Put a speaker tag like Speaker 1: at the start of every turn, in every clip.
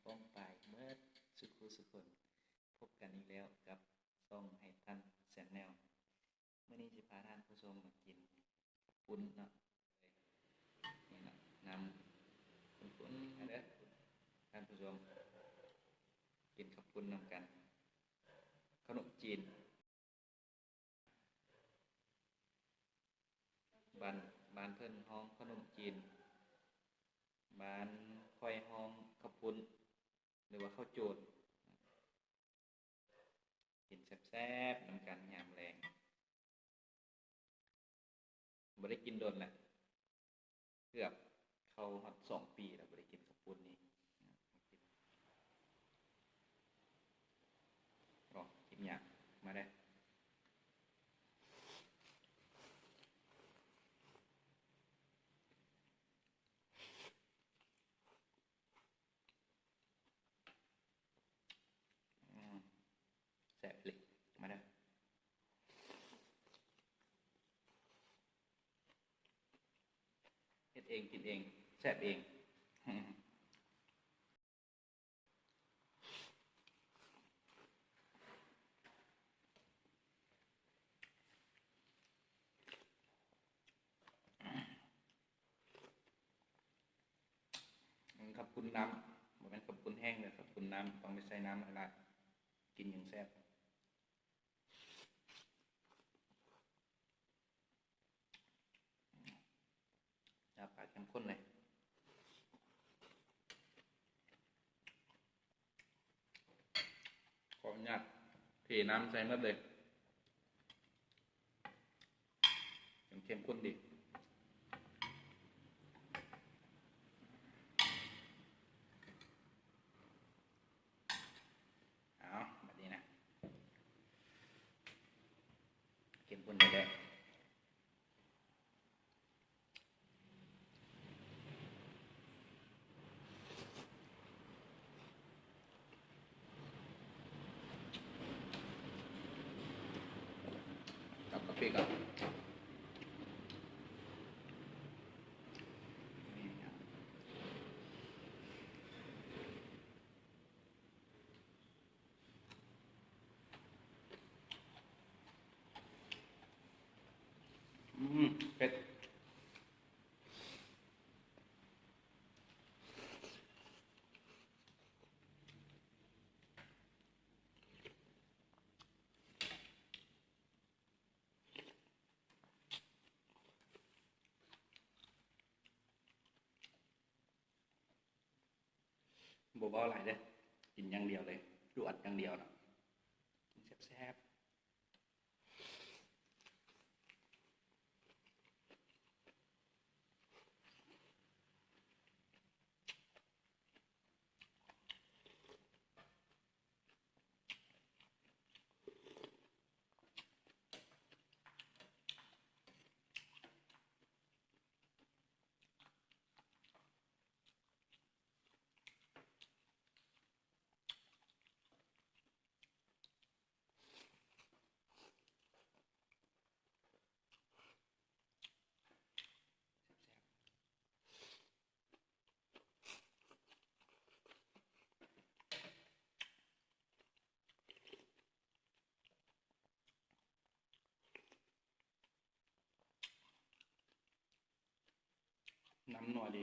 Speaker 1: ป้องปายเมื่อสุขุสุคนพบกันอีกแล้วกับซ่องให้ท่านแชนแนลเมื่อนี้สิพาท่านผู้ชมมากินปุ้นเนาะนี่นะนำปุ้นเด้อท่านผู้ชมกินข้าวปุ้นนำกันขนมจีนบ้านเพิ่นฮ้องขนมจีนบ้านค่อยฮ้องข้าวปุ้นหรือว่าข้าวโจดกินแซ่บๆนำกันยามแลงบ่ได้กินโดนแหละเกือบเข้าฮอด2 ปีแล้วบ่ได้กินข้าวปุ้นนี่ก็กินหยังมาได้แซ่บเลยมาได้เฮ็ดเองกินเองแซ่บเองขับคุณน้ำบ่แม่นขับคุณแห้งเลยขับคุณน้ำต้องไปใส่น้ำอะไรกินอย่างแซ่บปลาเข้มข้นเลยขออนุญาตเทน้ำใส่หมดเลยเข้มข้นดีเอาแบบนี้นะเข้มข้นได้กับกาแฟก่อนเป็ดบ่บ่หลายเด้อกินอย่างเดียวเลยจวดอย่างเดียวนะกินแซ่บน้ำนัวดี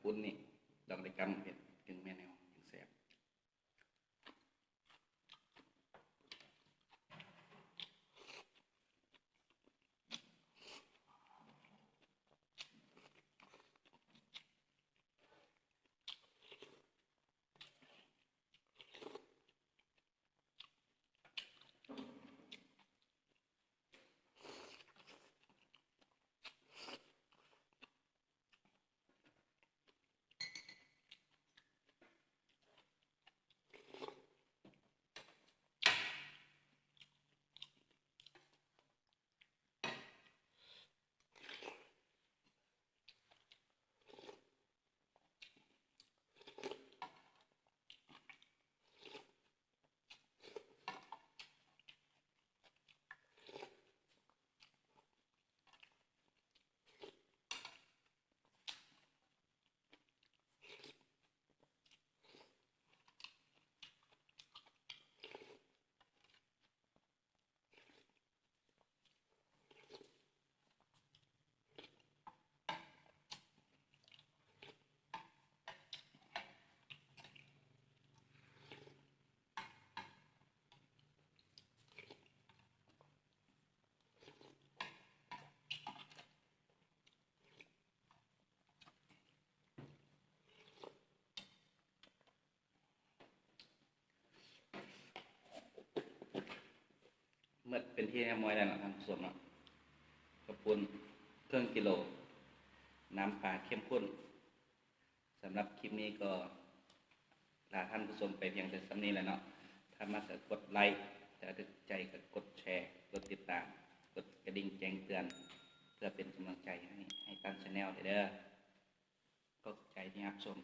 Speaker 1: ปุ้นนี่ดอกไม้กำเผ็ดถึงแม่แนวถึงแซ่บเมื่อเป็นที่แน่มอยแล้วนะท่านผู้ชมเนาะกระปุนเครื่องกิโลน้ำปลาเข้มข้นสำหรับคลิปนี้ก็ลาท่านผู้ชมไปเพียงแต่สำนี้แหละเนาะถ้ามาก็กดไลค์ถ้าถูกใจก็กดแชร์กดติดตามกดกระดิ่งแจ้งเตือนเพื่อเป็นกำลังใจให้ตั้นชาแนลเด้อก็ใจที่รับชม